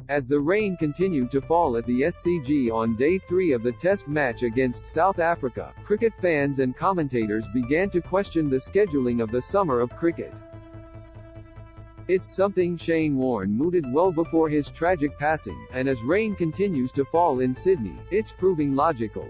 As the rain continued to fall at the SCG on day 3 of the Test match against South Africa, cricket fans and commentators began to question the scheduling of the summer of cricket. It's something Shane Warne mooted well before his tragic passing, and as rain continues to fall in Sydney, it's proving logical.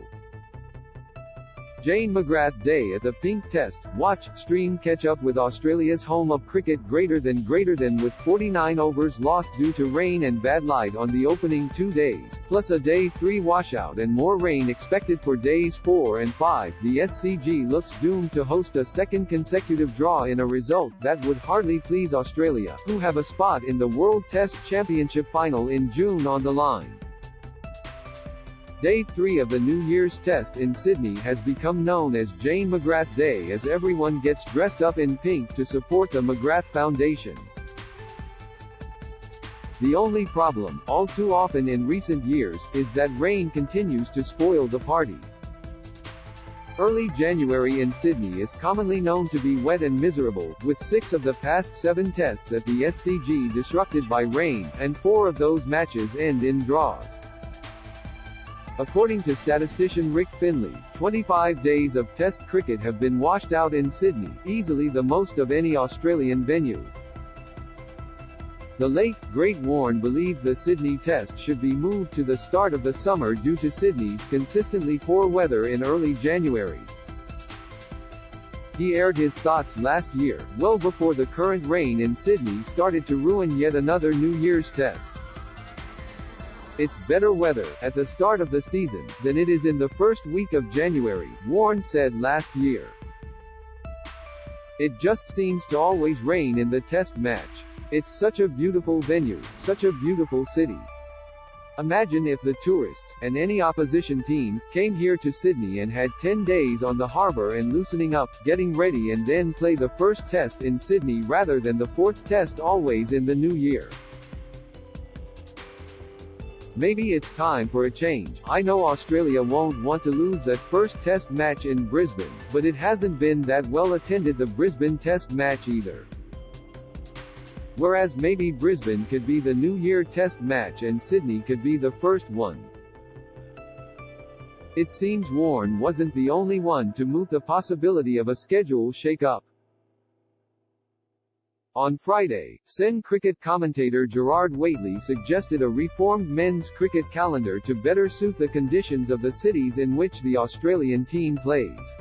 Jane McGrath Day at the Pink Test.Watch stream catch up with Australia's home of cricket greater than with 49 overs lost due to rain and bad light on the opening 2 days, plus a day 3 washout and more rain expected for days 4 and 5. The SCG looks doomed to host a second consecutive draw in a result that would hardly please Australia, who have a spot in the World Test Championship final in June on the line. Day 3 of the New Year's Test in Sydney has become known as Jane McGrath Day as everyone gets dressed up in pink to support the McGrath Foundation. The only problem, all too often in recent years, is that rain continues to spoil the party. Early January in Sydney is commonly known to be wet and miserable, with 6 of the past 7 tests at the SCG disrupted by rain, and 4 of those matches end in draws. According to statistician Rick Finley, 25 days of Test cricket have been washed out in Sydney, easily the most of any Australian venue. The late, great Warne believed the Sydney Test should be moved to the start of the summer due to Sydney's consistently poor weather in early January. He aired his thoughts last year, well before the current rain in Sydney started to ruin yet another New Year's Test. It's better weather at the start of the season than it is in the first week of January, Warne said last year. It just seems to always rain in the Test match. It's such a beautiful venue, such a beautiful city. Imagine if the tourists, and any opposition team, came here to Sydney and had 10 days on the harbour and loosening up, getting ready and then play the first Test in Sydney rather than the 4th Test always in the new year. Maybe it's time for a change. I know Australia won't want to lose that first Test match in Brisbane, but it hasn't been that well attended the Brisbane Test match either. Whereas maybe Brisbane could be the New Year Test match and Sydney could be the first one. It seems Warne wasn't the only one to moot the possibility of a schedule shake-up. On Friday, Sen cricket commentator Gerard Whateley suggested a reformed men's cricket calendar to better suit the conditions of the cities in which the Australian team plays.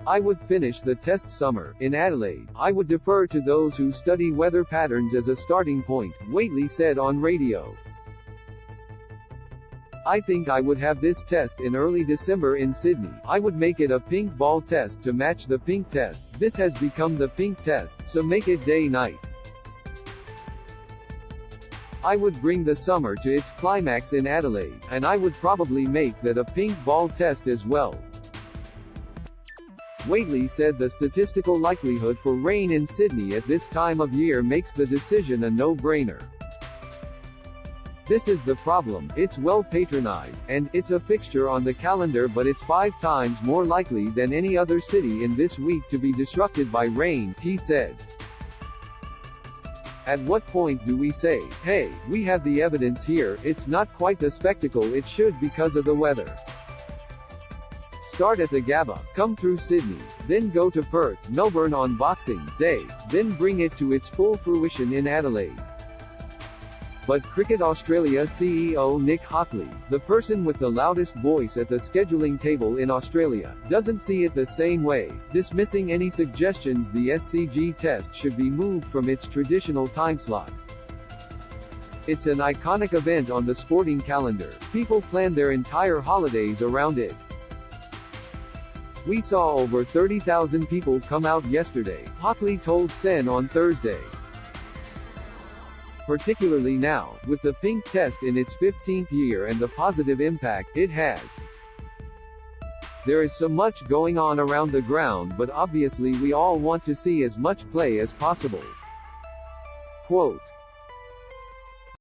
I would finish the Test summer in Adelaide. I would defer to those who study weather patterns as a starting point, Whateley said on radio. I think I would have this test in early December in Sydney. I would make it a pink ball test to match the Pink Test. This has become the Pink Test, so make it day-night. I would bring the summer to its climax in Adelaide, and I would probably make that a pink ball test as well. Whateley said the statistical likelihood for rain in Sydney at this time of year makes the decision a no-brainer. This is the problem, it's well patronized, and it's a fixture on the calendar, but it's 5 times more likely than any other city in this week to be disrupted by rain, he said. At what point do we say, hey, we have the evidence here, it's not quite the spectacle it should because of the weather? Start at the Gabba, come through Sydney, then go to Perth, Melbourne on Boxing Day, then bring it to its full fruition in Adelaide. But Cricket Australia CEO Nick Hockley, the person with the loudest voice at the scheduling table in Australia, doesn't see it the same way, dismissing any suggestions the SCG Test should be moved from its traditional time slot. It's an iconic event on the sporting calendar. People plan their entire holidays around it. We saw over 30,000 people come out yesterday, Hockley told Sen on Thursday. Particularly now, with the Pink Test in its 15th year and the positive impact it has. There is so much going on around the ground, but obviously we all want to see as much play as possible. Quote.